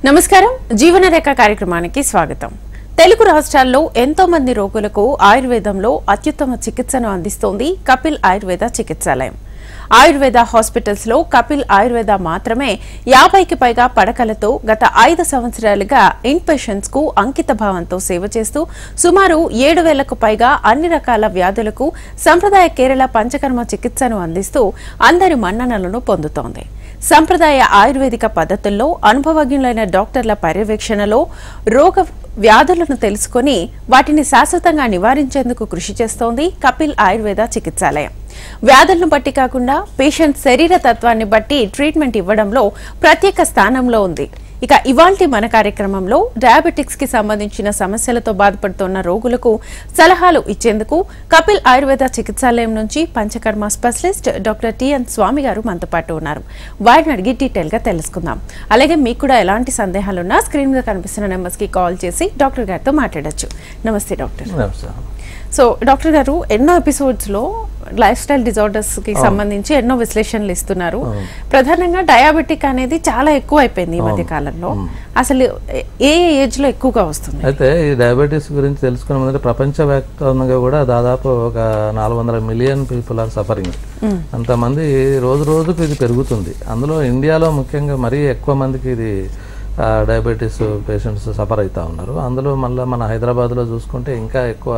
నమస్కారం జీవనరేఖ కార్యక్రమానికి స్వాగతం. తెలుగు రాష్ట్రాల్లో ఎంతో మంది రోగులకు ఆయుర్వేదంలో అత్యుత్తమ చికిత్సను అందిస్తోంది కపిల్ ఆయుర్వేద చికిత్సాలయం. ఆయుర్వేద హాస్పిటల్స్ లో కపిల్ ఆయుర్వేద మాత్రమే 50కి పైగా పడకలతో గత 5 సంవత్సరాలుగా ఇన్ పేషెంట్స్ కు అంకిత భావంతో సేవ చేస్తూ సుమారు 7,000కు పైగా అన్ని రకాల వ్యాధులకు సంప్రదాయ కేరళ పంచకర్మ చికిత్సను అందిస్తూ అందరి మన్ననలను పొందుతోంది. సంప్రదాయ ఆయుర్వేదిక పద్ధతుల్లో అనుభవజ్ఞులైన డాక్టర్ల పర్యవేక్షణలో రోగ వ్యాధులను తెలుసుకుని వాటిని శాశ్వతంగా నివారించేందుకు కృషి చేస్తోంది కపిల్ ఆయుర్వేద చికిత్సాలయం. వ్యాధులను బట్టి కాకుండా పేషెంట్ శరీర తత్వాన్ని బట్టి ట్రీట్మెంట్ ఇవ్వడంలో ప్రత్యేక స్థానంలో ఉంది. ఇక ఇవాల్టి మన కార్యక్రమంలో డయాబెటిక్స్ కి సంబంధించిన సమస్యలతో బాధపడుతున్న రోగులకు సలహాలు ఇచ్చేందుకు కపిల్ ఆయుర్వేద చికిత్సాలయం నుంచి పంచకర్మ స్పెషలిస్ట్ డాక్టర్ టిఎన్ స్వామి గారు మనతో పాటు ఉన్నారు. వారిని అడిగి డీటెయిల్ గా తెలుసుకుందాం. అలాగే మీకు కూడా ఎలాంటి సందేహాలున్నా స్క్రీన్ మీద కనిపిస్తున్న నెంబర్స్ కి కాల్ చేసి డాక్టర్ గారితో మాట్లాడొచ్చు. నమస్తే డాక్టర్. సో డాక్టర్ గారు, ఎన్నో ఎపిసోడ్స్ లో లైఫ్ స్టైల్ డిజార్డర్స్ కి సంబంధించి ఎన్నో విశ్లేషణలు ఇస్తున్నారు. ప్రధానంగా డయాబెటిక్ అనేది చాలా ఎక్కువ అయిపోయింది ఈ మధ్య కాలంలో. అసలు ఏ ఏజ్ లో ఎక్కువగా వస్తుంది? అయితే ఈ డయాబెటీస్ గురించి తెలుసుకునే ముందు ప్రపంచవ్యాప్తంగా కూడా దాదాపు ఒక 400 మిలియన్ పీపుల్ ఆర్ సఫరింగ్. అంతమంది రోజు రోజుకు ఇది పెరుగుతుంది. అందులో ఇండియాలో ముఖ్యంగా మరీ ఎక్కువ మందికి ఇది డయాబెటీస్ పేషెంట్స్ సఫర్ అవుతూ ఉన్నారు. అందులో మళ్ళీ మన హైదరాబాద్లో చూసుకుంటే ఇంకా ఎక్కువ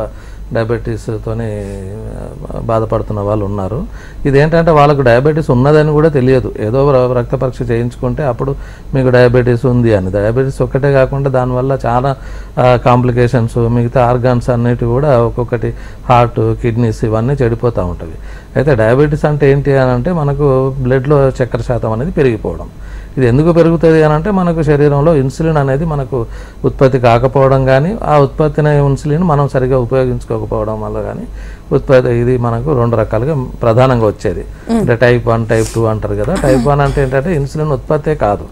డయాబెటీస్తోనే బాధపడుతున్న వాళ్ళు ఉన్నారు. ఇదేంటంటే వాళ్ళకు డయాబెటీస్ ఉన్నదని కూడా తెలియదు. ఏదో రక్త పరీక్ష చేయించుకుంటే అప్పుడు మీకు డయాబెటీస్ ఉంది అని. డయాబెటీస్ ఒక్కటే కాకుండా దానివల్ల చాలా కాంప్లికేషన్స్, మిగతా ఆర్గాన్స్ అన్నిటి కూడా ఒక్కొక్కటి హార్ట్, కిడ్నీస్ ఇవన్నీ చెడిపోతూ ఉంటుంది. అయితే డయాబెటీస్ అంటే ఏంటి అని అంటే మనకు బ్లడ్లో చక్కెర శాతం అనేది పెరిగిపోవడం. ఇది ఎందుకు పెరుగుతుంది అని అంటే మనకు శరీరంలో ఇన్సులిన్ అనేది మనకు ఉత్పత్తి కాకపోవడం కానీ, ఆ ఉత్పత్తిన ఇన్సులిన్ మనం సరిగా ఉపయోగించుకోకపోవడం వల్ల కానీ ఉత్పత్తి ఇది మనకు 2 రకాలుగా ప్రధానంగా వచ్చేది. అంటే టైప్ 1, టైప్ 2 అంటారు కదా. టైప్ 1 అంటే ఏంటంటే ఇన్సులిన్ ఉత్పత్తే కాదు.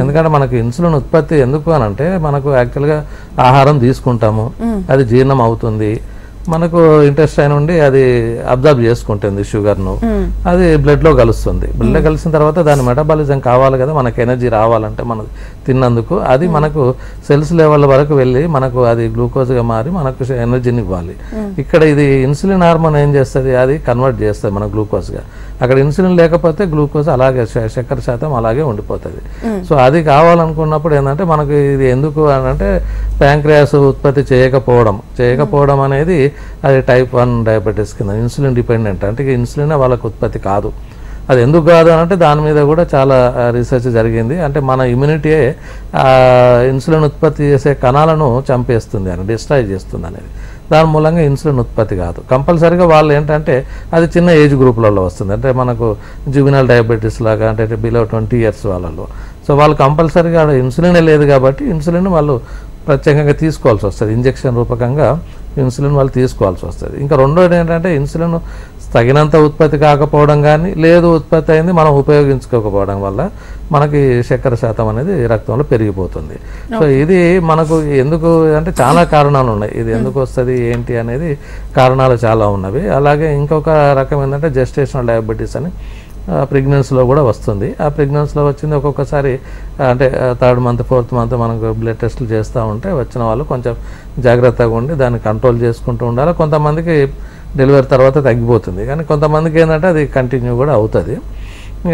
ఎందుకంటే మనకు ఇన్సులిన్ ఉత్పత్తి ఎందుకు అని అంటే మనకు యాక్చువల్గా ఆహారం తీసుకుంటాము, అది జీర్ణం అవుతుంది, మనకు ఇంటెస్టైన్ నుండి అది అబ్జర్వ్ చేసుకుంటుంది షుగర్ను, అది బ్లడ్లో కలుస్తుంది. బ్లడ్లో కలిసిన తర్వాత దాని మెటబాలిజం కావాలి కదా, మనకు ఎనర్జీ రావాలంటే మనం తిన్నందుకు అది మనకు సెల్స్ లెవెల్ వరకు వెళ్ళి మనకు అది గ్లూకోజ్గా మారి మనకు ఎనర్జీని ఇవ్వాలి. ఇక్కడ ఇది ఇన్సులిన్ హార్మోన్ ఏం చేస్తుంది, అది కన్వర్ట్ చేస్తుంది మన గ్లూకోజ్గా. అక్కడ ఇన్సులిన్ లేకపోతే గ్లూకోజ్ అలాగే చక్కెర శాతం అలాగే ఉండిపోతుంది. సో అది కావాలనుకున్నప్పుడు ఏంటంటే మనకు ఇది ఎందుకు అని అంటే ప్యాంక్రియాస్ ఉత్పత్తి చేయకపోవడం అనేది అది టైప్ 1 డయాబెటీస్ కింద ఇన్సులిన్ డిపెండెంట్. అంటే ఇన్సులిన్ వాళ్ళకు ఉత్పత్తి కాదు. అది ఎందుకు కాదు అని అంటే దాని మీద కూడా చాలా రీసెర్చ్ జరిగింది. అంటే మన ఇమ్యూనిటీయే ఇన్సులిన్ ఉత్పత్తి చేసే కణాలను చంపేస్తుంది అని, డిస్ట్రాయ్ చేస్తుంది అనేది. దాని మూలంగా ఇన్సులిన్ ఉత్పత్తి కాదు. కంపల్సరీగా వాళ్ళు ఏంటంటే అది చిన్న ఏజ్ గ్రూప్లలో వస్తుంది. అంటే మనకు జువినల్ డయాబెటీస్ లాగా, అంటే బిలో 20 years వాళ్ళలో. సో వాళ్ళు కంపల్సరీగా ఇన్సులినే లేదు కాబట్టి ఇన్సులిన్ వాళ్ళు ప్రత్యేకంగా తీసుకోవాల్సి వస్తుంది. ఇంజెక్షన్ రూపకంగా ఇన్సులిన్ వాళ్ళు తీసుకోవాల్సి వస్తుంది. ఇంకా రెండోది ఏంటంటే ఇన్సులిన్ తగినంత ఉత్పత్తి కాకపోవడం కానీ, లేదు ఉత్పత్తి అయింది మనం ఉపయోగించుకోకపోవడం వల్ల మనకి చక్కెర శాతం అనేది రక్తంలో పెరిగిపోతుంది. సో ఇది మనకు ఎందుకు అంటే చాలా కారణాలు ఉన్నాయి. ఇది ఎందుకు వస్తుంది ఏంటి అనేది కారణాలు చాలా ఉన్నవి. అలాగే ఇంకొక రకం ఏంటంటే జెస్టేషనల్ డయాబెటీస్ అని ప్రెగ్నెన్సీలో కూడా వస్తుంది. ఆ ప్రెగ్నెన్సీలో వచ్చింది ఒక్కొక్కసారి అంటే 3rd month 4th month మనకు బ్లడ్ టెస్టులు చేస్తూ ఉంటే వచ్చిన వాళ్ళు కొంచెం జాగ్రత్తగా ఉండి దాన్ని కంట్రోల్ చేసుకుంటూ ఉండాలి. కొంతమందికి డెలివరీ తర్వాత తగ్గిపోతుంది, కానీ కొంతమందికి ఏంటంటే అది కంటిన్యూ కూడా అవుతుంది.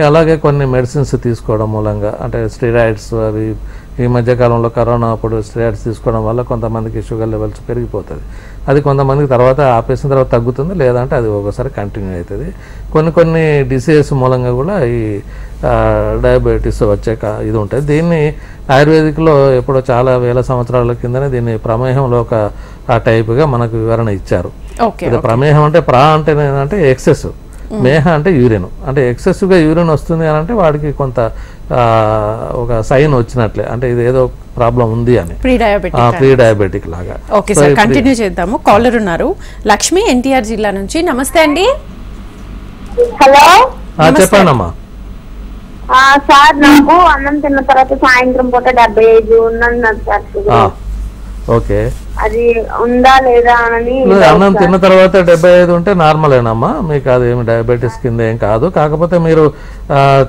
అలాగే కొన్ని మెడిసిన్స్ తీసుకోవడం మూలంగా, అంటే స్టెరాయిడ్స్, అవి ఈ మధ్యకాలంలో కరోనా అప్పుడు స్టెరాయిడ్స్ తీసుకోవడం వల్ల కొంతమందికి షుగర్ లెవెల్స్ పెరిగిపోతుంది. అది కొంతమందికి తర్వాత ఆపేసిన తర్వాత తగ్గుతుంది, లేదంటే అది ఒకసారి కంటిన్యూ అవుతుంది. కొన్ని డిసీజెస్ మూలంగా కూడా ఈ డయాబెటీస్ వచ్చే ఇది ఉంటుంది. దీన్ని ఆయుర్వేదిక్లో ఎప్పుడో చాలా వేల సంవత్సరాల కిందనే దీన్ని ప్రమేహంలో ఒక టైప్గా మనకు వివరణ ఇచ్చారు. ప్రమేహం అంటే అంటే ఏంటంటే ఎక్సెస్, మేహ అంటే యూరిన్. అంటే ఎక్సెసివ్గా యూరిన్ వస్తుంది అని అంటే వాడికి కొంత ఒక సైన్ వచ్చినట్లే, అంటే ఇది ఏదో ప్రాబ్లం ఉంది అని, ప్రీ డయాబెటిక్ లాగా. ఓకే సార్, కంటిన్యూ చేద్దాము. కాలర్ ఉన్నారు, లక్ష్మి ఎన్టీఆర్ జిల్లా నుంచి. నమస్తే అండి. హలో, చెప్పండి అమ్మా. సార్, నాకు అన్నం తిన్న తర్వాత సాయంత్రం పూట 75 ఉన్నాను సార్. ఓకే. అది ఉందా లేదా అని. అన్నం తిన్న తర్వాత 75 ఉంటే నార్మలేనమ్మా, మీకు అది ఏమి డయాబెటీస్ కింద ఏం కాదు. కాకపోతే మీరు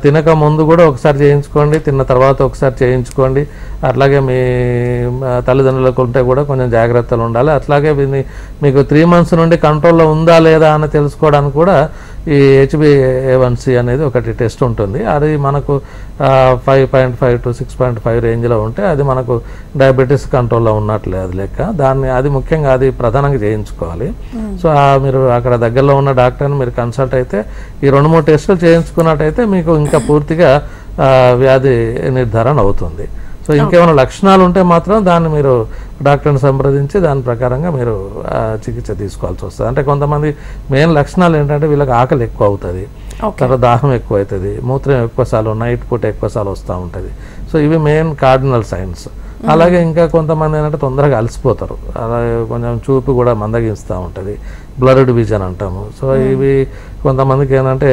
తినక ముందు కూడా ఒకసారి చేయించుకోండి, తిన్న తర్వాత ఒకసారి చేయించుకోండి. అట్లాగే మీ తల్లిదండ్రులకు ఉంటే కూడా కొంచెం జాగ్రత్తలు ఉండాలి. అట్లాగే మీకు 3 months నుండి కంట్రోల్లో ఉందా లేదా అని తెలుసుకోవడానికి కూడా ఈ HbA1c అనేది ఒకటి టెస్ట్ ఉంటుంది. అది మనకు 5.5 to 6.5 రేంజ్లో ఉంటే అది మనకు డయాబెటీస్ కంట్రోల్లో ఉన్నట్లే అది లెక్క. అది ముఖ్యంగా అది ప్రధానంగా చేయించుకోవాలి. సో మీరు అక్కడ దగ్గరలో ఉన్న డాక్టర్ని మీరు కన్సల్ట్ అయితే ఈ 2-3 టెస్టులు చేయించుకున్నట్టయితే మీకు ఇంకా పూర్తిగా వ్యాధి నిర్ధారణ అవుతుంది. సో ఇంకేమైనా లక్షణాలు ఉంటే మాత్రం దాన్ని మీరు డాక్టర్ని సంప్రదించి దాని ప్రకారంగా మీరు చికిత్స తీసుకోవాల్సి వస్తుంది. అంటే కొంతమంది మెయిన్ లక్షణాలు ఏంటంటే వీళ్ళకి ఆకలి ఎక్కువ అవుతుంది, తర్వాత దాహం ఎక్కువ అవుతుంది, మూత్రం ఎక్కువసార్లు నైట్ పూట ఎక్కువసార్లు వస్తూ ఉంటుంది. సో ఇవి మెయిన్ కార్డినల్ సైన్స్. అలాగే ఇంకా కొంతమంది ఏంటంటే తొందరగా అలసిపోతారు, అలాగే కొంచెం చూపు కూడా మందగిస్తూ ఉంటుంది, బ్లర్డ్ విజన్ అంటాము. సో ఇవి కొంతమందికి ఏంటంటే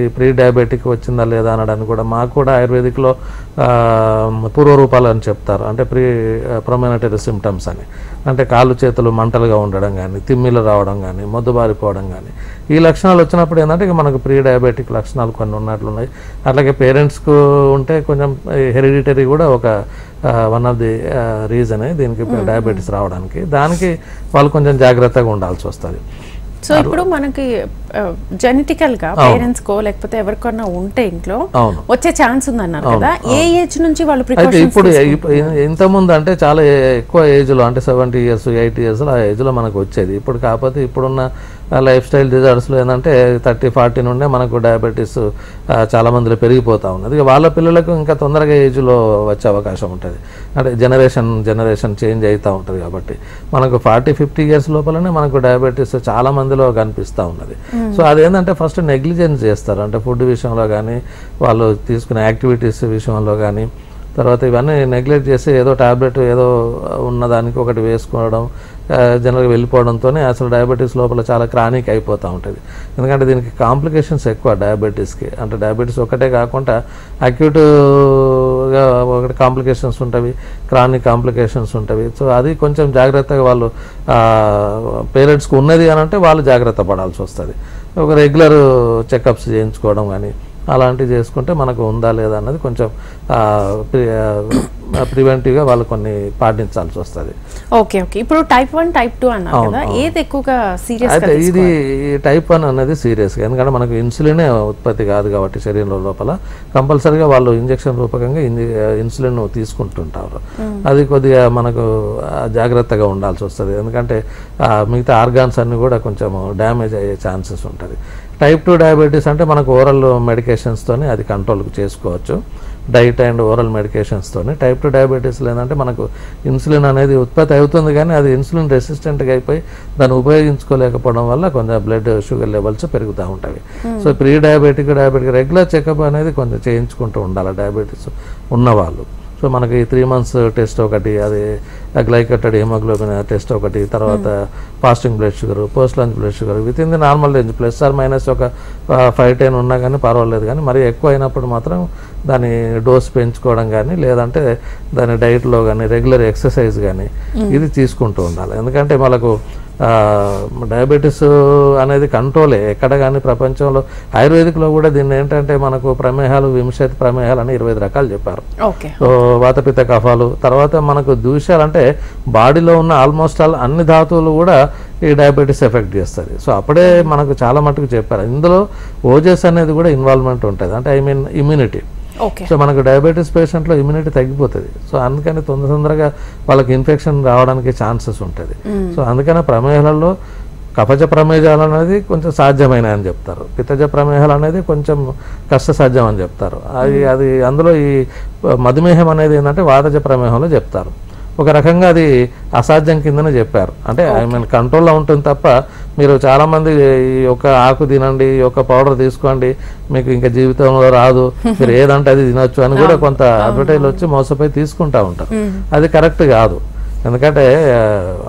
ఈ ప్రీ డయాబెటిక్ వచ్చిందా లేదా అనడానికి కూడా మాకు కూడా ఆయుర్వేదిక్లో పూర్వరూపాలు అని చెప్తారు. అంటే ప్రొమినేటరీ సిమ్టమ్స్ అని, అంటే కాళ్ళు చేతులు మంటలుగా ఉండడం కానీ, తిమ్మిలు రావడం కానీ, మొద్దుబారిపోవడం కానీ, ఈ లక్షణాలు వచ్చినప్పుడు ఏంటంటే మనకు ప్రీ డయాబెటిక్ లక్షణాలు కొన్ని ఉన్నట్లున్నాయి. అట్లాగే పేరెంట్స్కు ఉంటే కొంచెం హెరిడిటరీ కూడా ఒక వన్ ఆఫ్ ది రీజనే దీనికి డయాబెటీస్ రావడానికి. దానికి వాళ్ళు కొంచెం జాగ్రత్తగా ఉండాల్సి వస్తుంది. సో ఇప్పుడు మనకి జెనెటికల్ గా పేరెంట్స్ కో లేకపోతే ఎవరికన్నా ఉంటే ఇంట్లో వచ్చే ఛాన్స్ ఉందన్నారు కదా, ఏ ఏజ్ నుంచి వాళ్ళు ప్రికాషన్స్? ఇప్పుడు ఇంతకుముందు అంటే చాలా ఎక్కువ ఏజ్ లో, అంటే 70 years 80 years ఆ ఏజ్ లో మనకు వచ్చేది. ఇప్పుడు కాకపోతే ఇప్పుడున్న లైఫ్ స్టైల్ డిజార్డర్స్లో ఏంటంటే 30-40 నుండే మనకు డయాబెటీస్ చాలా మందిలో పెరిగిపోతూ ఉన్నది. వాళ్ళ పిల్లలకు ఇంకా తొందరగా ఏజ్లో వచ్చే అవకాశం ఉంటుంది. అంటే జనరేషన్ చేంజ్ అవుతూ ఉంటుంది. కాబట్టి మనకు 40-50 years లోపలనే మనకు డయాబెటీస్ చాలా మందిలో కనిపిస్తూ ఉన్నది. సో అదేంటంటే ఫస్ట్ నెగ్లిజెన్స్ చేస్తారు, అంటే ఫుడ్ విషయంలో కానీ, వాళ్ళు తీసుకునే యాక్టివిటీస్ విషయంలో కానీ, తర్వాత ఇవన్నీ నెగ్లెక్ట్ చేసి ఏదో టాబ్లెట్ ఏదో ఉన్నదానికి ఒకటి వేసుకోవడం, జనరల్గా వెళ్ళిపోవడంతోనే అసలు డయాబెటీస్ లోపల చాలా క్రానిక్ అయిపోతూ ఉంటుంది. ఎందుకంటే దీనికి కాంప్లికేషన్స్ ఎక్కువ డయాబెటీస్కి. అంటే డయాబెటీస్ ఒకటే కాకుండా అక్యూట్గా ఒకటి కాంప్లికేషన్స్ ఉంటాయి, క్రానిక్ కాంప్లికేషన్స్ ఉంటాయి. సో అది కొంచెం జాగ్రత్తగా వాళ్ళు పేరెంట్స్కి ఉన్నది అని అంటే వాళ్ళు జాగ్రత్త పడాల్సి వస్తుంది. ఒక రెగ్యులర్ చెకప్స్ చేయించుకోవడం కానీ అలాంటివి చేసుకుంటే మనకు ఉందా లేదా అన్నది కొంచెం ప్రివెంటివ్గా వాళ్ళు కొన్ని పాటించాల్సి వస్తుంది. Okay okay. ఇప్పుడు టైప్ 1 టైప్ 2 అన్నారు కదా, ఏది ఎక్కువగా సీరియస్? అయితే ఇది టైప్ 1 అనేది సీరియస్గా, ఎందుకంటే మనకు ఇన్సులినే ఉత్పత్తి కాదు కాబట్టి శరీరం లోపల కంపల్సరీగా వాళ్ళు ఇంజెక్షన్ రూపకంగా ఇన్సులిన్ తీసుకుంటుంటారు. అది కొద్దిగా మనకు జాగ్రత్తగా ఉండాల్సి వస్తుంది, ఎందుకంటే మిగతా ఆర్గాన్స్ అన్నీ కూడా కొంచెం డ్యామేజ్ అయ్యే ఛాన్సెస్ ఉంటుంది. టైప్ 2 డయాబెటీస్ అంటే మనకు ఓరల్ మెడికేషన్స్తోనే అది కంట్రోల్ చేసుకోవచ్చు, డైట్ అండ్ ఓరల్ మెడికేషన్స్తోనే. టైప్ 2 డయాబెటీస్లో ఏంటంటే మనకు ఇన్సులిన్ అనేది ఉత్పత్తి అవుతుంది కానీ అది ఇన్సులిన్ రెసిస్టెంట్గా అయిపోయి దాన్ని ఉపయోగించుకోలేకపోవడం వల్ల కొంచెం బ్లడ్ షుగర్ లెవెల్స్ పెరుగుతూ ఉంటాయి. So pre diabetic regular checkup అనేది కొంచెం చేయించుకుంటూ ఉండాలి డయాబెటీస్ ఉన్నవాళ్ళు. సో మనకి 3 months టెస్ట్ ఒకటి, అది గ్లైకోటెడ్ హిమోగ్లోబిన్ టెస్ట్ ఒకటి, తర్వాత fasting blood sugar, post lunch blood sugar with in the normal range, +or- ఒక 5-10 ఉన్నా కానీ పర్వాలేదు. కానీ మరి ఎక్కువ అయినప్పుడు మాత్రం దాని డోస్ పెంచుకోవడం కానీ, లేదంటే దాని డైట్లో కానీ రెగ్యులర్ ఎక్సర్సైజ్ కానీ ఇది తీసుకుంటూ ఉండాలి. ఎందుకంటే మనకు డయాబెటీస్ అనేది కంట్రోలే ఎక్కడ కానీ ప్రపంచంలో. ఆయుర్వేదిక్లో కూడా దీన్ని ఏంటంటే మనకు ప్రమేహాలు, వింశతి ప్రమేహాలు అని 25 రకాలు చెప్పారు. సో వాతపిత్త కఫాలు, తర్వాత మనకు దూష్యాలు అంటే బాడీలో ఉన్న ఆల్మోస్ట్ అన్ని ధాతువులు కూడా ఈ డయాబెటీస్ ఎఫెక్ట్ చేస్తుంది. సో అప్పుడే మనకు చాలా మటుకు చెప్పారు. ఇందులో ఓజెస్ అనేది కూడా ఇన్వాల్వ్మెంట్ ఉంటుంది, అంటే ఇమ్యూనిటీ. సో మనకు డయాబెటీస్ పేషెంట్లో ఇమ్యూనిటీ తగ్గిపోతుంది. సో అందుకని తొందరగా వాళ్ళకి ఇన్ఫెక్షన్ రావడానికి ఛాన్సెస్ ఉంటుంది. సో అందుకని ప్రమేహాలలో కఫజ ప్రమేహాలు అనేది కొంచెం సాధ్యమైన అని చెప్తారు, పిత్తజ ప్రమేహాలు అనేది కొంచెం కష్టసాధ్యం అని చెప్తారు. అది అందులో ఈ మధుమేహం అనేది ఏంటంటే వాతజ ప్రమేహంలో చెప్తారు. ఒక రకంగా అది అసాధ్యం కిందనే చెప్పారు, అంటే కంట్రోల్లో ఉంటుంది తప్ప మీరు చాలామంది ఈ యొక్క ఆకు తినండి, ఈ యొక్క పౌడర్ తీసుకోండి, మీకు ఇంకా జీవితంలో రాదు, మీరు ఏదంటే అది తినొచ్చు అని కూడా కొంత అడ్వర్టైజ్లు వచ్చి మోసపోయి తీసుకుంటూ ఉంటారు. అది కరెక్ట్ కాదు. ఎందుకంటే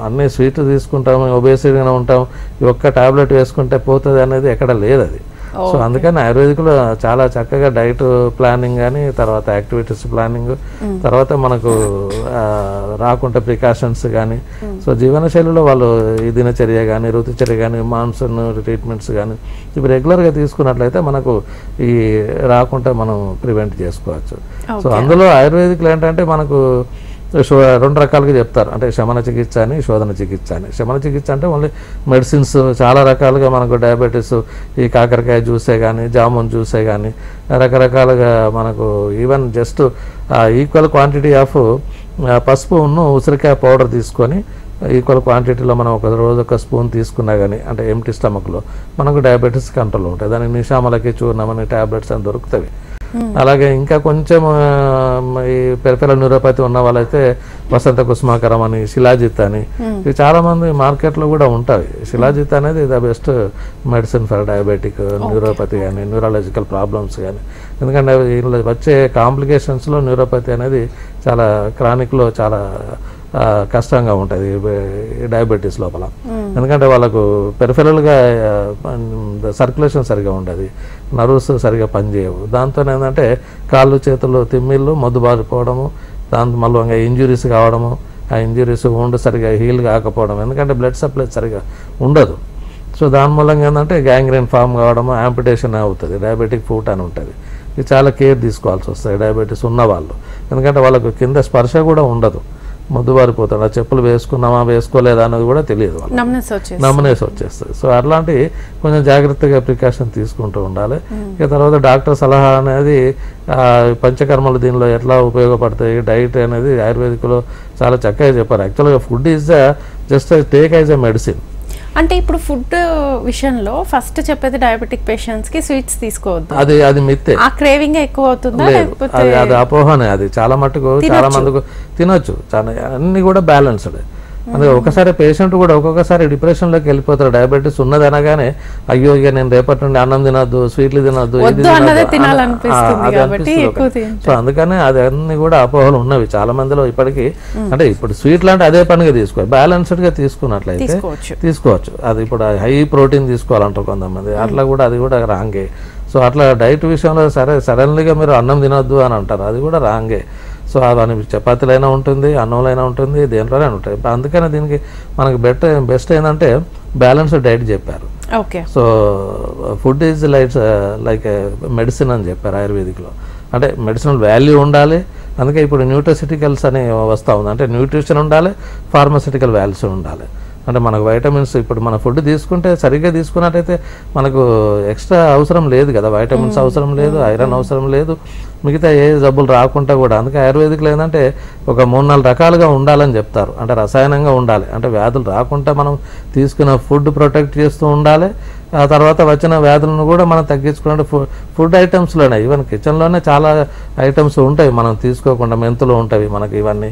అన్ని స్వీట్లు తీసుకుంటాము, ఒబేసిటీగా ఉంటాం, ఈ ఒక్క టాబ్లెట్ వేసుకుంటే పోతుంది అనేది ఎక్కడ లేదు. సో అందుకని ఆయుర్వేదిక్లో చాలా చక్కగా డైట్ ప్లానింగ్ కానీ, తర్వాత యాక్టివిటీస్ ప్లానింగ్, తర్వాత మనకు రాకుండా ప్రికాషన్స్ కానీ, సో జీవనశైలిలో వాళ్ళు ఈ దినచర్య కానీ, ఋతుచర్య కానీ, మాన్సూన్ ట్రీట్మెంట్స్ కానీ ఇవి రెగ్యులర్గా తీసుకున్నట్లయితే మనకు ఈ రాకుండా మనం ప్రివెంట్ చేసుకోవచ్చు. సో అందులో ఆయుర్వేదిక్లో ఏంటంటే మనకు రెండు రకాలుగా చెప్తారు, అంటే శమన చికిత్స అని, శోధన చికిత్స అని. శమన చికిత్స అంటే ఓన్లీ మెడిసిన్స్ చాలా రకాలుగా మనకు డయాబెటీస్ ఈ కాకరకాయ జ్యూసే కానీ, జామున్ జ్యూసే కానీ రకరకాలుగా మనకు even just equal quantity of పసుపును ఉసిరికాయ పౌడర్ తీసుకొని ఈక్వల్ క్వాంటిటీలో మనం ఒక రోజు ఒక స్పూన్ తీసుకున్నా కానీ, అంటే ఎంటీ స్టమక్లో మనకు డయాబెటీస్ కంట్రోల్ ఉంటాయి. దానికి నిషామలకి చూర్ణమని ట్యాబ్లెట్స్ అని దొరుకుతాయి. అలాగే ఇంకా కొంచెం ఈ పెరిఫెరల్ న్యూరోపతి ఉన్న వాళ్ళైతే వసంత కుసుమాకరం అని, శిలాజిత్ అని ఇవి చాలా మంది మార్కెట్లో కూడా ఉంటాయి. శిలాజిత్ అనేది the best medicine for diabetic neuropathy కానీ, న్యూరాలజికల్ ప్రాబ్లమ్స్ కానీ. ఎందుకంటే వీళ్ళు వచ్చే కాంప్లికేషన్స్లో న్యూరోపతి అనేది చాలా క్రానిక్లో చాలా కష్టంగా ఉంటుంది డయాబెటీస్ లోపల. ఎందుకంటే వాళ్ళకు పెరిఫెరల్గా సర్క్యులేషన్ సరిగా ఉండదు, నర్వ్స్ సరిగా పనిచేయవు. దాంతో ఏంటంటే కాళ్ళు చేతులు తిమ్మిళ్ళు మొద్దుబారిపోవడము, దాంతో మళ్ళీ ఇంజురీస్ కావడము, ఆ ఇంజురీస్ ఉండి సరిగా హీల్ కాకపోవడం, ఎందుకంటే బ్లడ్ సప్లై సరిగా ఉండదు. సో దాని మూలంగా ఏంటంటే గ్యాంగ్రీన్ ఫామ్ కావడము, యాంపిటేషన్ అవుతుంది, డయాబెటిక్ ఫుట్ అని ఉంటుంది. ఇది చాలా కేర్ తీసుకోవాల్సి వస్తుంది డయాబెటీస్ ఉన్నవాళ్ళు. ఎందుకంటే వాళ్ళకు కింద స్పర్శ కూడా ఉండదు, మొద్దుబారిపోతాడు. ఆ చెప్పులు వేసుకున్నామా వేసుకోలేదా అన్నది కూడా తెలియదు, నమ్మనేసి వచ్చేస్తుంది. సో అట్లాంటి కొంచెం జాగ్రత్తగా ప్రికాషన్ తీసుకుంటూ ఉండాలి. ఇక తర్వాత డాక్టర్ సలహా అనేది పంచకర్మలు దీనిలో ఎట్లా ఉపయోగపడతాయి, డైట్ అనేది ఆయుర్వేదిక్లో చాలా చక్కగా చెప్పారు. యాక్చువల్గా food is just take as a medicine. అంటే ఇప్పుడు ఫుడ్ విషయంలో ఫస్ట్ చెప్పేది డయాబెటిక్ పేషెంట్స్ కి స్వీట్స్ తీసుకోవద్దు, అది మిత్తే. ఆ క్రేవింగ్ ఎక్కువ అవుతుందా లేకపోతే అది అపోహనే. అది చాలా మట్టుకు చాలా మందికి తినొచ్చు, చాలా అన్ని కూడా బ్యాలెన్స్డ్. అంటే ఒకసారి పేషెంట్ కూడా ఒక్కొక్కసారి డిప్రెషన్లోకి వెళ్ళిపోతారు. డయాబెటీస్ ఉన్నది అనగానే అయ్యో ఇక నేను రేపటి నుండి అన్నం తినొద్దు, స్వీట్లు తినొద్దు, ఇది సో అందుకనే అది అన్ని కూడా అపోహలు ఉన్నవి చాలా మందిలో ఇప్పటికీ. అంటే ఇప్పుడు స్వీట్లు అంటే అదే పనిగా తీసుకోవాలి, బ్యాలెన్స్డ్గా తీసుకున్నట్లయితే తీసుకోవచ్చు. అది ఇప్పుడు హై ప్రోటీన్ తీసుకోవాలంటారు కొంతమంది, అట్లా కూడా అది కూడా రాంగే. సో అట్లా డైట్ విషయంలో సడన్లీగా మీరు అన్నం తినొద్దు అని అంటారు, అది కూడా రాంగే. సో అవన్నీ చపాతీలైనా ఉంటుంది, అన్నంలైనా ఉంటుంది, దేంట్లోనే ఉంటాయి. అందుకనే దీనికి మనకి బెస్ట్ ఏంటంటే బ్యాలెన్స్డ్ డైట్ చెప్పారు. So food is like medicine అని చెప్పారు ఆయుర్వేదిక్లో. అంటే మెడిసినల్ వాల్యూ ఉండాలి, అందుకే ఇప్పుడు న్యూట్రిసిటికల్స్ అని వస్తూ ఉంది. అంటే న్యూట్రిషన్ ఉండాలి, ఫార్మాసిటికల్ వాల్యూస్ ఉండాలి. అంటే మనకు వైటమిన్స్ ఇప్పుడు మన ఫుడ్ తీసుకుంటే సరిగ్గా తీసుకున్నట్టయితే మనకు ఎక్స్ట్రా అవసరం లేదు కదా, వైటమిన్స్ అవసరం లేదు, ఐరన్ అవసరం లేదు, మిగతా ఏ జబ్బులు రాకుండా కూడా. అందుకే ఆయుర్వేదిక్లో ఏంటంటే ఒక 3-4 రకాలుగా ఉండాలని చెప్తారు. అంటే రసాయనంగా ఉండాలి, అంటే వ్యాధులు రాకుండా మనం తీసుకున్న ఫుడ్ ప్రొటెక్ట్ చేస్తూ ఉండాలి. ఆ తర్వాత వచ్చిన వ్యాధులను కూడా మనం తగ్గించుకున్నట్టు ఫుడ్ ఐటమ్స్లోనే, ఈవెన్ కిచెన్లోనే చాలా ఐటమ్స్ ఉంటాయి మనం తీసుకోకుండా. మెంతులు ఉంటాయి మనకి, ఇవన్నీ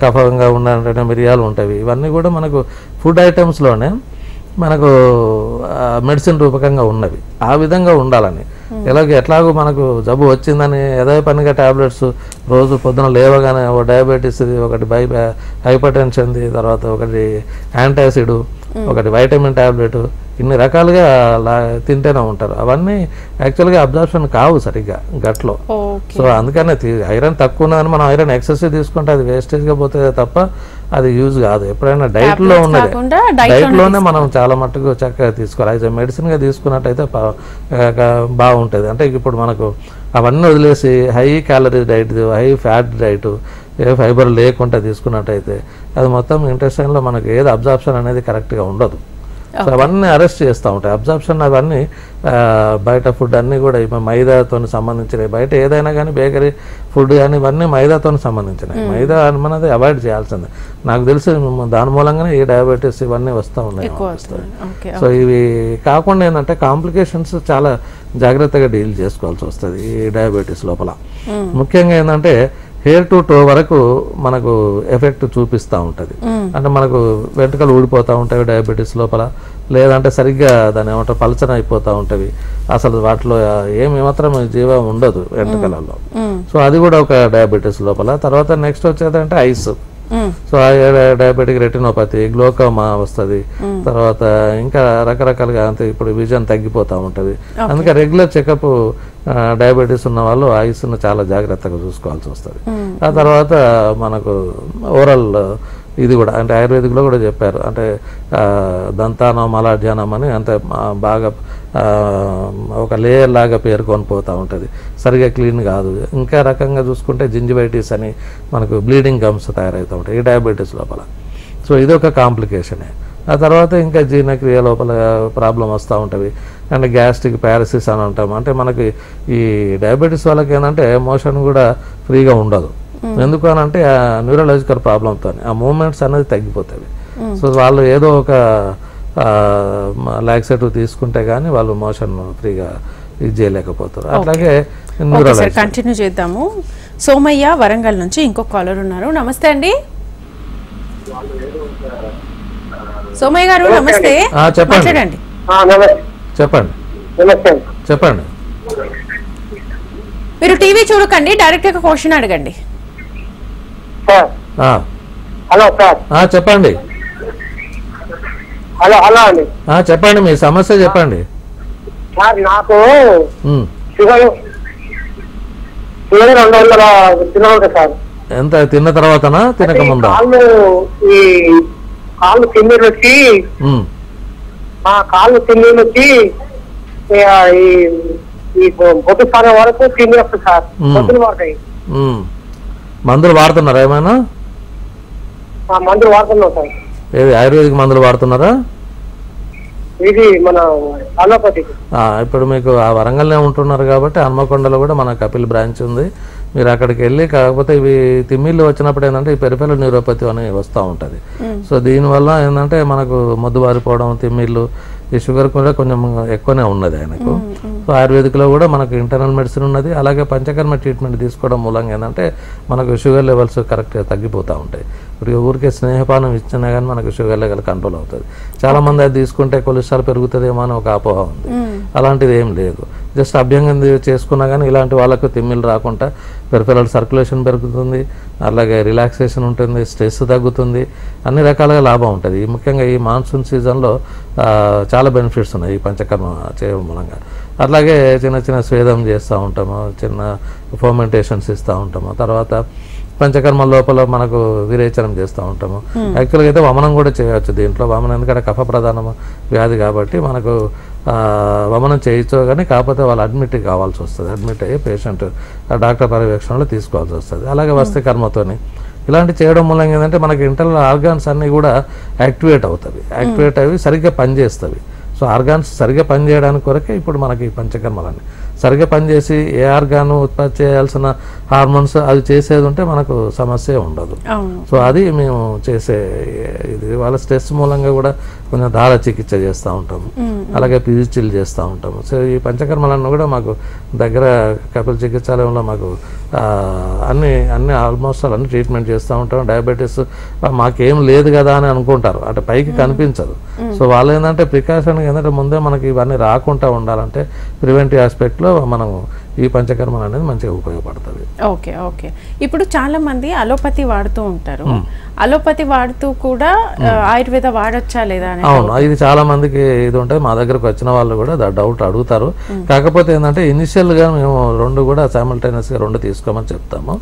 కఫంగా ఉన్న మిరియాలు ఉంటాయి, ఇవన్నీ కూడా మనకు ఫుడ్ ఐటమ్స్లోనే మనకు మెడిసిన్ రూపకంగా ఉన్నవి. ఆ విధంగా ఉండాలని. ఎట్లాగో మనకు జబ్బు వచ్చిందని ఏదో పనిగా ట్యాబ్లెట్స్ రోజు పొద్దున లేవగానే ఒక డయాబెటీస్ది, ఒకటి హైపర్ టెన్షన్ది, తర్వాత ఒకటి యాంటాసిడ్, ఒకటి వైటమిన్ ట్యాబ్లెట్, ఇన్ని రకాలుగా తింటూనే ఉంటారు. అవన్నీ యాక్చువల్గా అబ్జర్ప్షన్ కావు సరిగ్గా గట్లో. సో అందుకనే ఐరన్ తక్కువ ఉన్నదని మనం ఐరన్ ఎక్సెసివ్ తీసుకుంటే అది వేస్టేజ్గా పోతుంది తప్ప అది యూజ్ కాదు. ఎప్పుడైనా డైట్లో ఉన్నది, డైట్లోనే మనం చాలా మట్టుకు చక్కగా తీసుకోవాలి. అయితే మెడిసిన్గా తీసుకున్నట్టయితే బాగుంటుంది. అంటే ఇప్పుడు మనకు అవన్నీ వదిలేసి high calorie diet, high fat diet, ఏ ఫైబర్ లేకుండా తీసుకున్నట్టయితే అది మొత్తం ఇంటెస్టైన్లో మనకు ఏది అబ్జార్ప్షన్ అనేది కరెక్ట్గా ఉండదు. సో అవన్నీ అరెస్ట్ చేస్తూ ఉంటాయి అబ్జార్ప్షన్. అవన్నీ బయట ఫుడ్ అన్నీ కూడా మైదాతో సంబంధించినవి. బయట ఏదైనా కానీ బేకరీ ఫుడ్ కానీ ఇవన్నీ మైదాతో సంబంధించినవి. మైదా మనది అవాయిడ్ చేయాల్సిందే. నాకు తెలిసి దాని మూలంగానే ఈ డయాబెటీస్ ఇవన్నీ వస్తూ ఉన్నాయి. సో ఇవి కాకుండా ఏంటంటే కాంప్లికేషన్స్ చాలా జాగ్రత్తగా డీల్ చేసుకోవాల్సి వస్తుంది ఈ డయాబెటీస్ లోపల. ముఖ్యంగా ఏంటంటే హెయిర్ టు టో వరకు మనకు ఎఫెక్ట్ చూపిస్తూ ఉంటుంది. అంటే మనకు వెంట్రుకలు ఊడిపోతూ ఉంటాయి డయాబెటీస్ లోపల, లేదంటే సరిగ్గా దాని ఏమంటారు పలచన అయిపోతూ ఉంటుంది. అసలు వాటిలో ఏమి మాత్రం జీవం ఉండదు వెంట్రుకలలో. సో అది కూడా ఒక డయాబెటీస్ లోపల. తర్వాత నెక్స్ట్ వచ్చేదంటే eyes. So diabetic retinopathy, glaucoma వస్తుంది, తర్వాత ఇంకా రకరకాలుగా అంతే. ఇప్పుడు విజన్ తగ్గిపోతూ ఉంటుంది. అందుకే రెగ్యులర్ చెకప్ డయాబెటీస్ ఉన్న వాళ్ళు ఆయుస్సును చాలా జాగ్రత్తగా చూసుకోవాల్సి వస్తుంది. ఆ తర్వాత మనకు ఓరల్ ఇది కూడా అంటే ఆయుర్వేదిక్లో కూడా చెప్పారు, అంటే దంతానం మలాఢ్యానం అని అంటే బాగా ఒక లేయర్ లాగా పేరుకొని పోతూ ఉంటుంది, సరిగా క్లీన్ కాదు. ఇంకా రకంగా చూసుకుంటే జింజివైటిస్ అని మనకు బ్లీడింగ్ గమ్స్ తయారవుతూ ఉంటాయి ఈ డయాబెటీస్ లోపల. సో ఇది ఒక కాంప్లికేషనే. ఆ తర్వాత ఇంకా జీర్ణక్రియ లోపల ప్రాబ్లం వస్తూ ఉంటుంది. అండ్ గ్యాస్ట్రిక్ ప్యారసిస్ అని అంటాం. అంటే మనకి ఈ డయాబెటీస్ వాళ్ళకి ఏంటంటే మోషన్ కూడా ఫ్రీగా ఉండదు. ఎందుకు అని అంటే ఆ న్యూరలాజికల్ ప్రాబ్లంతో ఆ మూమెంట్స్ అనేది తగ్గిపోతాయి. సో వాళ్ళు ఏదో ఒక లాక్సేటివ్ తీసుకుంటే కానీ వాళ్ళు మోషన్ ఫ్రీగా ఇది చేయలేకపోతారు. అట్లాగే కంటిన్యూ చేద్దాము. సోమయ్య వరంగల్ నుంచి ఇంకో కాలర్ ఉన్నారు. నమస్తే అండి సోమయ్య గారు. నమస్తే, మాట్లాడండి. చెప్పండి చెప్పండి. మీరు టీవీ చూడకండి, డైరెక్ట్ గా క్వశ్చన్ అడగండి. Hello sir. చెప్పండి. హలో హలో అండి. చెప్పండి, మీ సమస్య చెప్పండి సార్. నాకు షుగర్ 200 తినవుతుంది సార్. ఎంత తిన్న తర్వాతనా తినక ముందా? ఈ కాళ్ళు తిమ్మిరి వచ్చి ఈ బొట్టు స్థానం వరకు తిమ్మిరి వస్తుంది సార్. బొట్టులు పడతాయి. మందులు వాడుతున్నారా ఏమైనా? మందులు వాడుతున్నాం సార్. ఏది ఆయుర్వేదిక్ మందులు వాడుతున్నారా? ఇది మన అలోపతి. ఇప్పుడు మీకు ఆ వరంగల్నే ఉంటున్నారు కాబట్టి హన్మకొండలో కూడా మన కపిల్ బ్రాంచ్ ఉంది. మీరు అక్కడికి వెళ్ళి, కాకపోతే ఇవి తిమ్మిళ్ళు వచ్చినప్పుడు ఏంటంటే ఈ పెరిఫెరల్ న్యూరోపతి అని వస్తూ ఉంటుంది. సో దీనివల్ల ఏంటంటే మనకు మొద్దుబారిపోవడం, తిమ్మిళ్ళు, ఈ షుగర్ కూడా కొంచెం ఎక్కువనే ఉన్నది ఆయనకు. సో ఆయుర్వేదిక్లో కూడా మనకు ఇంటర్నల్ మెడిసిన్ ఉన్నది. అలాగే పంచకర్మ ట్రీట్మెంట్ తీసుకోవడం మూలంగా ఏంటంటే మనకు షుగర్ లెవెల్స్ కరెక్ట్గా తగ్గిపోతూ ఉంటాయి. ఇప్పుడు ఊరికే స్నేహపానం ఇచ్చినా కానీ మనకు షుగర్ లెవెల్ కంట్రోల్ అవుతుంది. చాలామంది అది తీసుకుంటే కొలెస్ట్రాల్ పెరుగుతుందేమో అని ఒక అపోహ ఉంది. అలాంటిది ఏం లేదు. జస్ట్ అభ్యంగం చేసుకున్నా కానీ ఇలాంటి వాళ్ళకు తిమ్మిళ్ళు రాకుండా పెరిఫెరల్ సర్క్యులేషన్ పెరుగుతుంది, అలాగే రిలాక్సేషన్ ఉంటుంది, స్ట్రెస్ తగ్గుతుంది, అన్ని రకాలుగా లాభం ఉంటుంది. ముఖ్యంగా ఈ మాన్సూన్ సీజన్లో చాలా బెనిఫిట్స్ ఉన్నాయి ఈ పంచకర్మ చేయడం మూలంగా. అట్లాగే చిన్న చిన్న స్వేదం చేస్తూ ఉంటాము, చిన్న ఫర్మెంటేషన్స్ ఇస్తూ ఉంటాము. తర్వాత పంచకర్మ లోపల మనకు విరేచనం చేస్తూ ఉంటాము. యాక్చువల్గా అయితే వమనం కూడా చేయవచ్చు దీంట్లో. వమనం ఎందుకంటే కఫ ప్రధాన వ్యాధి కాబట్టి మనకు వమనం చేయొచ్చు, కానీ కాకపోతే వాళ్ళు అడ్మిట్ కావాల్సి వస్తుంది. అడ్మిట్ అయ్యి పేషెంట్ డాక్టర్ పర్యవేక్షణలో తీసుకోవాల్సి వస్తుంది. అలాగే వస్త్రకర్మతోని ఇలాంటి చేయడం మూలంగా ఏంటంటే మనకి ఇంటర్నల్ ఆర్గాన్స్ అన్నీ కూడా యాక్టివేట్ అవుతాయి. యాక్టివేట్ అవి సరిగ్గా పనిచేస్తాయి. సో ఆర్గాన్స్ సరిగ్గా పనిచేయడానికి కొరకే ఇప్పుడు మనకి పంచకర్మలన్నీ సరిగ్గా పనిచేసి ఏ ఆర్గాను ఉత్పత్తి చేయాల్సిన హార్మోన్స్ అది చేసేది ఉంటే మనకు సమస్య ఉండదు. సో అది మేము చేసే ఇది. వాళ్ళ స్ట్రెస్ మూలంగా కూడా కొంచెం దార చికిత్స చేస్తూ ఉంటాము, అలాగే పిజిచిల్ చేస్తూ ఉంటాము. సో ఈ పంచకర్మలన్నీ కూడా మాకు దగ్గర కపిల్ చికిత్సాలయంలో మాకు అన్ని ఆల్మోస్ట్ అన్ని ట్రీట్మెంట్ చేస్తూ ఉంటాం. డయాబెటీస్ మాకేం లేదు కదా అని అనుకుంటారు, అంటే పైకి కనిపించదు. సో వాళ్ళు ఏంటంటే ప్రికాషన్ ఏంటంటే ముందే మనకి ఇవన్నీ రాకుండా ఉండాలంటే ప్రివెంటివ్ ఆస్పెక్ట్లో మనం ఈ పంచకర్మలు అనేది మంచిగా ఉపయోగపడుతుంది. Okay okay. ఇప్పుడు చాలా మంది అలోపతి వాడుతూ ఉంటారు. అలోపతి వాడుతూ కూడా ఆయుర్వేద వాడొచ్చా లేదా? అవును, ఇది చాలా మందికి ఇది ఉంటుంది. మా దగ్గరకు వచ్చిన వాళ్ళు కూడా డౌట్ అడుగుతారు. కాకపోతే ఏంటంటే ఇనిషియల్ గా మేము రెండు కూడా సైమల్టేనియస్ గా రెండు తీసుకోమని చెప్తాము.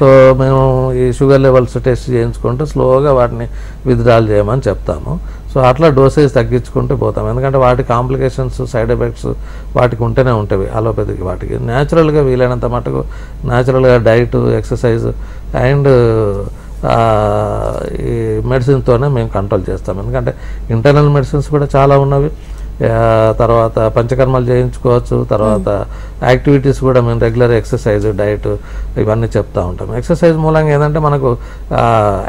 సో మేము ఈ షుగర్ లెవెల్స్ టెస్ట్ చేయించుకుంటూ స్లోగా వాటిని విత్డ్రాల్ చేయమని చెప్తాము. సో అట్లా డోసేజ్ తగ్గించుకుంటూ పోతాం. ఎందుకంటే వాటి కాంప్లికేషన్స్, సైడ్ ఎఫెక్ట్స్ వాటికి ఉంటూనే ఉంటాయి. అలోపతికి వాటికి న్యాచురల్గా వీలైనంత మటుకు న్యాచురల్గా డైట్, ఎక్సర్సైజ్ అండ్ ఈ మెడిసిన్తోనే మేము కంట్రోల్ చేస్తాం. ఎందుకంటే ఇంటర్నల్ మెడిసిన్స్ కూడా చాలా ఉన్నవి. తర్వాత పంచకర్మలు చేయించుకోవచ్చు. తర్వాత యాక్టివిటీస్ కూడా మేము రెగ్యులర్ ఎక్సర్సైజ్, డైట్ ఇవన్నీ చెప్తూ ఉంటాం. ఎక్సర్సైజ్ మూలంగా ఏంటంటే మనకు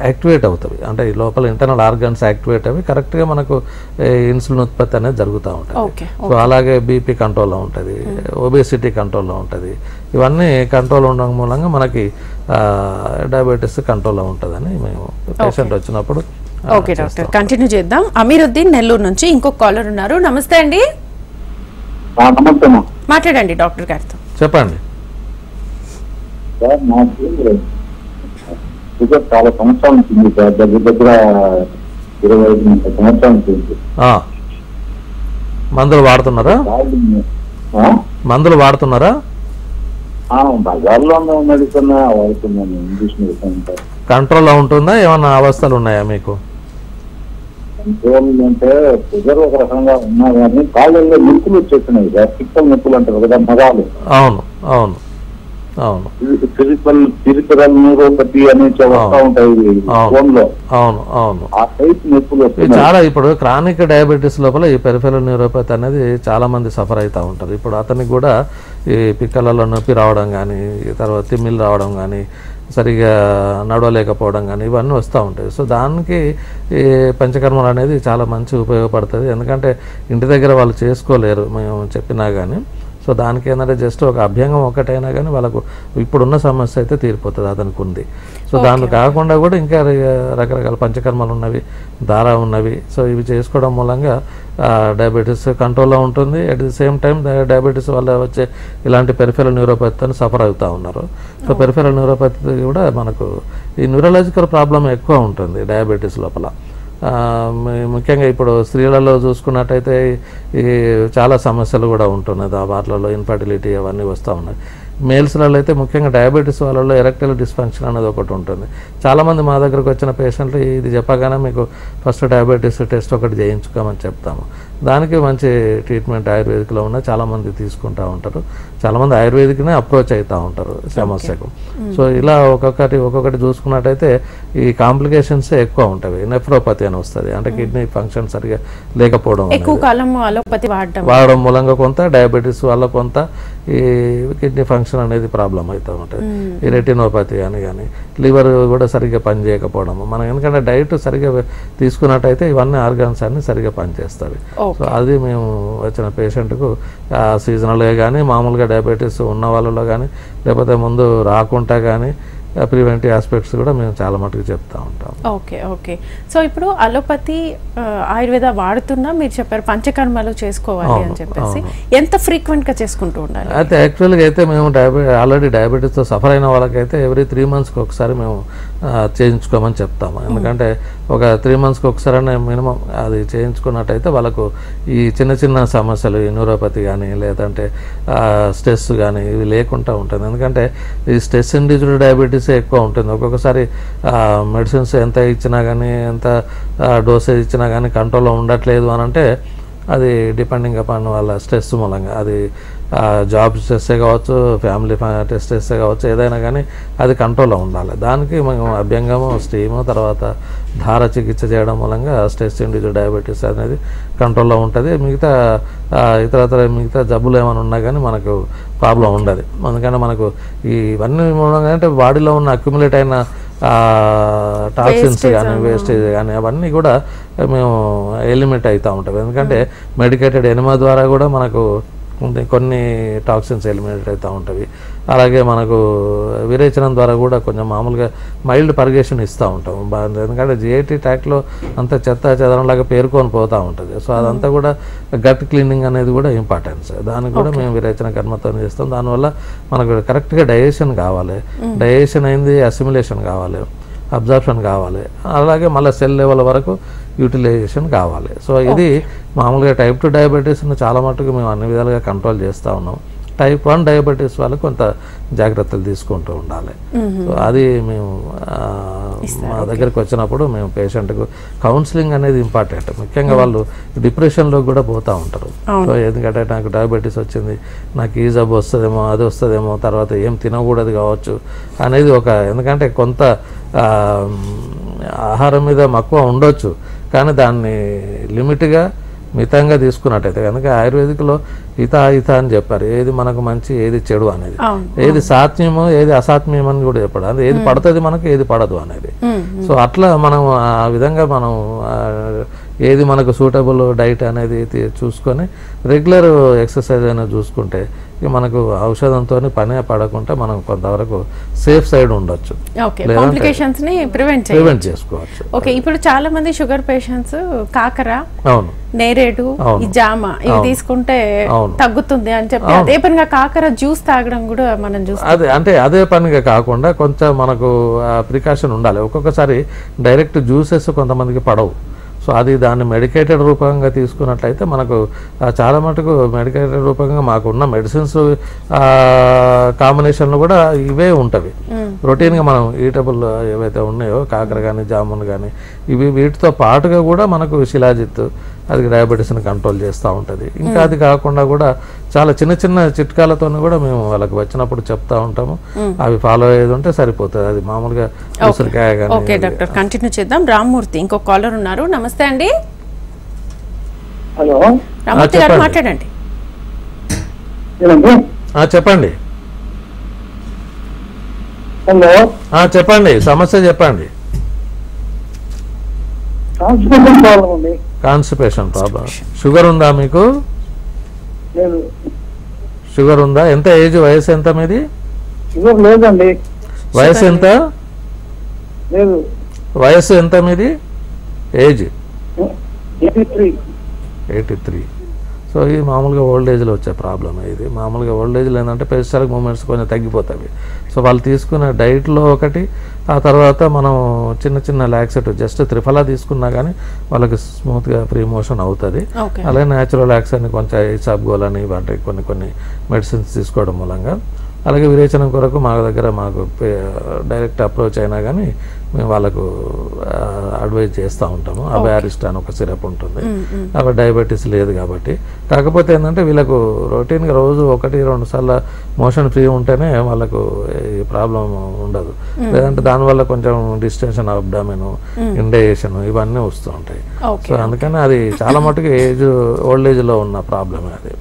యాక్టివేట్ అవుతుంది, అంటే ఈ లోపల ఇంటర్నల్ ఆర్గన్స్ యాక్టివేట్ అవి కరెక్ట్గా మనకు ఇన్సులిన్ ఉత్పత్తి అనేది జరుగుతూ ఉంటుంది. సో అలాగే బీపీ కంట్రోల్లో ఉంటుంది, ఒబేసిటీ కంట్రోల్లో ఉంటుంది. ఇవన్నీ కంట్రోల్ ఉండడం మూలంగా మనకి డయాబెటీస్ కంట్రోల్లో ఉంటుందని మేము పేషెంట్ వచ్చినప్పుడు. ఓకే డాక్టర్, కంటిన్యూ చేద్దాం. అమీరుద్దీన్ నెల్లూరు నుంచి ఇంకొక కాలర్ ఉన్నారు. నమస్తే అండి, మాట్లాడండి డాక్టర్ గారితో. చెప్పండి. షుగర్ చాలా సంవత్సరాల నుంచి సార్, దగ్గర దగ్గర 25-30 సంవత్సరాల నుంచి. మందులు వాడుతున్నారా? మందులు వాడుతున్నారా? బజార్లో మెడిసిన్ వాడుతున్నాను, ఇంగ్లీష్ మెడిసిన్. కంట్రోల్లో ఉంటుందా? ఏమన్నా అవస్థలు ఉన్నాయా మీకు? కంట్రోల్ అంటే షుగర్ ఒక రకంగా ఉన్నా కానీ కాళ్ళల్లో నొప్పులు వచ్చేస్తున్నాయి సార్, పిక్కలు నొప్పులు అంటారు కదా మగాలు. అవును అవును అవును. ఫిజికల్ న్యూరోపతి అని వస్తూ ఉంటాయి ఫోన్ లో. అవును అవును. ఆ టైప్ నొప్పులు వస్తాయి చాలా. ఇప్పుడు క్రానిక్ డయాబెటీస్ లోపల ఈ పెరిఫెరల్ న్యూరోపతి అనేది చాలా మంది సఫర్ అవుతూ ఉంటారు. ఇప్పుడు అతనికి కూడా ఈ పిక్కలలో నొప్పి రావడం కానీ, తర్వాత తిమ్మిలు రావడం కానీ, సరిగా నడవలేకపోవడం కానీ ఇవన్నీ వస్తూ ఉంటాయి. సో దానికి ఈ పంచకర్మలు అనేది చాలా మంచి ఉపయోగపడుతుంది. ఎందుకంటే ఇంటి దగ్గర వాళ్ళు చేసుకోలేరు మేము చెప్పినా కానీ. సో దానికి ఏంటంటే జస్ట్ ఒక అభ్యంగం ఒకటైనా కానీ వాళ్ళకు ఇప్పుడున్న సమస్య అయితే తీరిపోతుంది అతనికి ఉంది. సో దాన్ని కాకుండా కూడా ఇంకా రకరకాల పంచకర్మలు ఉన్నవి, దారా ఉన్నవి. సో ఇవి చేసుకోవడం మూలంగా డయాబెటీస్ కంట్రోల్లో ఉంటుంది. At the same time diabetes వల్ల వచ్చే ఇలాంటి పెరిఫెరల్ న్యూరోపతిని సఫర్ అవుతూ ఉన్నారు. సో పెరిఫెరల్ న్యూరోపతి కూడా మనకు ఈ న్యూరలాజికల్ ప్రాబ్లం ఎక్కువ ఉంటుంది డయాబెటీస్ లోపల. ముఖ్యంగా ఇప్పుడు స్త్రీలలో చూసుకున్నట్టయితే ఈ చాలా సమస్యలు కూడా ఉంటున్నాయి. వాటిలలో ఇన్ఫర్టిలిటీ అవన్నీ వస్తూ ఉన్నాయి. మేల్స్లలో అయితే ముఖ్యంగా డయాబెటీస్ వాళ్ళలో ఎరెక్టైల్ డిస్ఫంక్షన్ అనేది ఒకటి ఉంటుంది. చాలామంది మా దగ్గరకు వచ్చిన పేషెంట్లు ఇది చెప్పగానే మీకు ఫస్ట్ డయాబెటీస్ టెస్ట్ ఒకటి చేయించుకోమని చెప్తాము. దానికి మంచి ట్రీట్మెంట్ ఆయుర్వేదిక్లో ఉన్న చాలామంది తీసుకుంటూ ఉంటారు. చాలామంది ఆయుర్వేదిక్నే అప్రోచ్ అవుతూ ఉంటారు సమస్యకు. సో ఇలా ఒక్కొక్కటి చూసుకున్నట్టయితే ఈ కాంప్లికేషన్స్ ఎక్కువ ఉంటాయి. నెఫ్రోపతి అని వస్తుంది, అంటే కిడ్నీ ఫంక్షన్ సరిగా లేకపోవడం, వాడడం మూలంగా కొంత, డయాబెటీస్ వల్ల కొంత ఈ కిడ్నీ ఫంక్షన్ అనేది ప్రాబ్లం అవుతూ ఉంటుంది. ఈ రెటినోపతి అని కానీ, లివర్ కూడా సరిగ్గా పనిచేయకపోవడం. మనం ఎందుకంటే డైట్ సరిగ్గా తీసుకున్నట్టయితే ఇవన్నీ ఆర్గాన్స్ అన్ని సరిగ్గా పనిచేస్తాయి. సో అది మేము వచ్చిన పేషెంట్కు సీజనల్గా కానీ, మామూలుగా డయాబెటీస్ ఉన్న వాళ్ళలో కానీ, లేకపోతే ముందు రాకుండా కానీ ప్రివెంటివ్ ఆస్పెక్ట్స్ కూడా మేము చాలా మటుకు చెప్తా ఉంటాం. Okay okay. సో ఇప్పుడు అలోపతి ఆయుర్వేద వాడుతున్నా మీరు చెప్పారు పంచకర్మలు చేసుకోవాలి అని చెప్పేసి, ఎంత ఫ్రీక్వెంట్గా చేసుకుంటూ ఉండాలి? అయితే యాక్చువల్గా అయితే మేము ఆల్రెడీ డయాబెటీస్తో సఫర్ అయిన వాళ్ళకైతే ఎవ్రీ 3 monthsకి ఒకసారి మేము చేయించుకోమని చెప్తాము. ఎందుకంటే ఒక 3 monthsకి ఒకసారి మినిమం అది చేయించుకున్నట్టయితే వాళ్ళకు ఈ చిన్న చిన్న సమస్యలు, ఈ న్యూరోపతి కానీ లేదంటే స్ట్రెస్ కానీ ఇవి లేకుండా ఉంటుంది. ఎందుకంటే ఈ స్ట్రెస్ ఇండ్యూస్డ్ డయాబెటీస్ ఎక్కువ ఉంటుంది. ఒక్కొక్కసారి మెడిసిన్స్ ఎంత ఇచ్చినా కానీ, ఎంత డోసేజ్ ఇచ్చినా కానీ కంట్రోల్లో ఉండట్లేదు అని అంటే అది డిపెండింగ్ అపాన్ వాళ్ళ స్ట్రెస్ మూలంగా, అది జాబ్ స్ట్రెస్సే కావచ్చు, ఫ్యామిలీ స్ట్రెస్సే కావచ్చు, ఏదైనా కానీ అది కంట్రోల్లో ఉండాలి. దానికి మేము అభ్యంగము, స్టీము, తర్వాత ధార చికిత్స చేయడం మూలంగా స్ట్రెస్ ఇండ్యూస్డ్ డయాబెటీస్ అనేది కంట్రోల్లో ఉంటుంది. మిగతా మిగతా జబ్బులు ఏమైనా ఉన్నా కానీ మనకు ప్రాబ్లం ఉండదు. ఎందుకంటే మనకు ఇవన్నీ మూలంగా అంటే బాడీలో ఉన్న అక్యుములేట్ అయిన టాక్సిన్స్ కానీ, వేస్టేజ్ కానీ అవన్నీ కూడా మేము ఎలిమినేట్ అవుతూ ఉంటాం. ఎందుకంటే మెడికేటెడ్ ఎనిమా ద్వారా కూడా మనకు కొన్ని టాక్సిన్స్ ఎలిమినేట్ అవుతూ ఉంటుంది. అలాగే మనకు విరేచనం ద్వారా కూడా కొంచెం మామూలుగా మైల్డ్ పర్గేషన్ ఇస్తూ ఉంటాం. ఎందుకంటే జిఐటీ ట్రాక్ట్లో అంత చెత్త చెదరంలాగా పేరుకొని పోతూ ఉంటుంది. సో అదంతా కూడా గట్ క్లీనింగ్ అనేది కూడా ఇంపార్టెన్స్. దానికి కూడా మేము విరేచన కర్మతో చేస్తాం. దానివల్ల మనకు కరెక్ట్గా డైజెషన్ కావాలి, డైజెషన్ అయింది అసిమిలేషన్ కావాలి, అబ్జర్ప్షన్ కావాలి, అలాగే మళ్ళీ సెల్ లెవెల్ వరకు యూటిలైజేషన్ కావాలి. సో ఇది మామూలుగా టైప్ 2 డయాబెటీస్ను చాలా మటుకు మేము అన్ని విధాలుగా కంట్రోల్ చేస్తూ ఉన్నాం. టైప్ 1 డయాబెటీస్ వాళ్ళు కొంత జాగ్రత్తలు తీసుకుంటూ ఉండాలి. సో అది మేము మా దగ్గరికి వచ్చినప్పుడు మేము పేషెంట్కు కౌన్సిలింగ్ అనేది ఇంపార్టెంట్. ముఖ్యంగా వాళ్ళు డిప్రెషన్లో కూడా పోతూ ఉంటారు. సో ఎందుకంటే నాకు డయాబెటీస్ వచ్చింది, నాకు ఈ జబ్బు వస్తుందేమో, అది వస్తుందేమో, తర్వాత ఏం తినకూడదు కావచ్చు అనేది ఎందుకంటే కొంత ఆహారం మీద మక్కువ ఉండొచ్చు, కానీ దాన్ని లిమిట్గా మితంగా తీసుకున్నట్టయితే కనుక ఆయుర్వేదిక్లో హిత అని చెప్పారు. ఏది మనకు మంచి, ఏది చెడు అనేది, ఏది సాత్మ్యమో ఏది అసాత్మ్యం అని కూడా చెప్పాడు. అది ఏది పడుతుంది మనకు, ఏది పడదు అనేది. సో అట్లా మనం ఆ విధంగా మనం ఏది మనకు సూటబుల్ డైట్ అనేది చూసుకొని రెగ్యులర్ ఎక్సర్సైజ్ అయినా చూసుకుంటే ఇక మనకు ఔషధంతో పనే పడకుండా మనం కొంతవరకు సేఫ్ సైడ్ ఉండొచ్చు, కాంప్లికేషన్స్ ని ప్రివెంట్ చేసుకోవచ్చు. ఓకే, ఇప్పుడు చాలా మంది షుగర్ పేషెంట్స్ కాకర, అవును, నేరేడు, ఈ జామ ఇవి తీసుకుంటే తగ్గుతుంది అని చెప్పి అదే పనిగా కాకర జ్యూస్ తాగడం కూడా మనం చూస్తాం. అదే పనిగా కాకుండా కొంచెం మనకు ప్రికాషన్ ఉండాలి. ఒక్కొక్కసారి డైరెక్ట్ జ్యూసెస్ కొంతమందికి పడవు. సో అది దాన్ని మెడికేటెడ్ రూపంగా తీసుకున్నట్లయితే మనకు చాలా మటుకు మెడికేటెడ్ రూపంగా మాకున్న మెడిసిన్స్ కాంబినేషన్లు కూడా ఇవే ఉంటవి. రొటీన్గా మనం ఈటబుల్ ఏవైతే ఉన్నాయో కాకర కానీ జామున్ కానీ ఇవి వీటితో పాటుగా కూడా మనకు శిలాజిత్ అది డయాబెటీస్ని కంట్రోల్ చేస్తూ ఉంటుంది. ఇంకా అది కాకుండా కూడా చాలా చిన్న చిన్న చిట్కాలతో కూడా మేము వాళ్ళకి వచ్చినప్పుడు చెప్తా ఉంటాము. అవి ఫాలో అయ్యేది ఉంటే సరిపోతుంది. అది మామూలుగా ఉసిరికాయ కానీ. ఓకే డాక్టర్, కంటిన్యూ చేద్దాం. రామ్మూర్తి ఇంకో కాలర్ ఉన్నారు. నమస్తే అండి. హలో, రామ్మూర్తి గారు మాట్లాడండి. చెప్పండి. హలో, చెప్పండి, సమస్య చెప్పండి. Constipation problem. షుగర్ ఉందా మీకు? షుగర్ ఉందా? ఎంత ఏజ్, వయసు ఎంత మీది? షుగర్ లేదండి. వయసు ఎంత? వయసు ఎంత మీది? ఏజ్ 83. సో ఇది మామూలుగా ఓల్డ్ ఏజ్లో వచ్చే ప్రాబ్లం. ఇది మామూలుగా ఓల్డ్ ఏజ్లో ఏంటంటే పెరిస్టాలిక్ మూమెంట్స్ కొంచెం తగ్గిపోతాయి. సో వాళ్ళు తీసుకునే డైట్లో ఒకటి, ఆ తర్వాత మనం చిన్న చిన్న లాక్సేటివ్ జస్ట్ త్రిఫలా తీసుకున్నా కానీ వాళ్ళకి స్మూత్గా ఫ్రీ మోషన్ అవుతుంది. అలాగే న్యాచురల్ లాక్స్ అని కొంచెం ఇసాబ్గోల్ అని వాటి కొన్ని మెడిసిన్స్ తీసుకోవడం మూలంగా, అలాగే విరేచనం కొరకు మా దగ్గర మాకు డైరెక్ట్ అప్రోచ్ అయినా కానీ మేము వాళ్ళకు అడ్వైజ్ చేస్తూ ఉంటాము. అబయారిస్ట్ అని ఒక సిరప్ ఉంటుంది. అవి డయాబెటీస్ లేదు కాబట్టి. కాకపోతే ఏంటంటే వీళ్ళకు రొటీన్గా రోజు 1-2 సార్లు మోషన్ ఫ్రీ ఉంటేనే వాళ్ళకు ఈ ప్రాబ్లం ఉండదు. లేదంటే దానివల్ల కొంచెం డిస్టెన్షన్ అబ్డామిన్, ఇండైజేషన్ ఇవన్నీ వస్తూ ఉంటాయి. సో అందుకని అది చాలా మటుకు ఓల్డ్ ఏజ్లో ఉన్న ప్రాబ్లమే అది.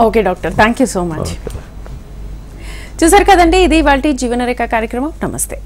Okay doctor, thank you so much. చూసారు కదండి, ఇది ఇవాల్టి జీవనరేఖ కార్యక్రమం. నమస్తే.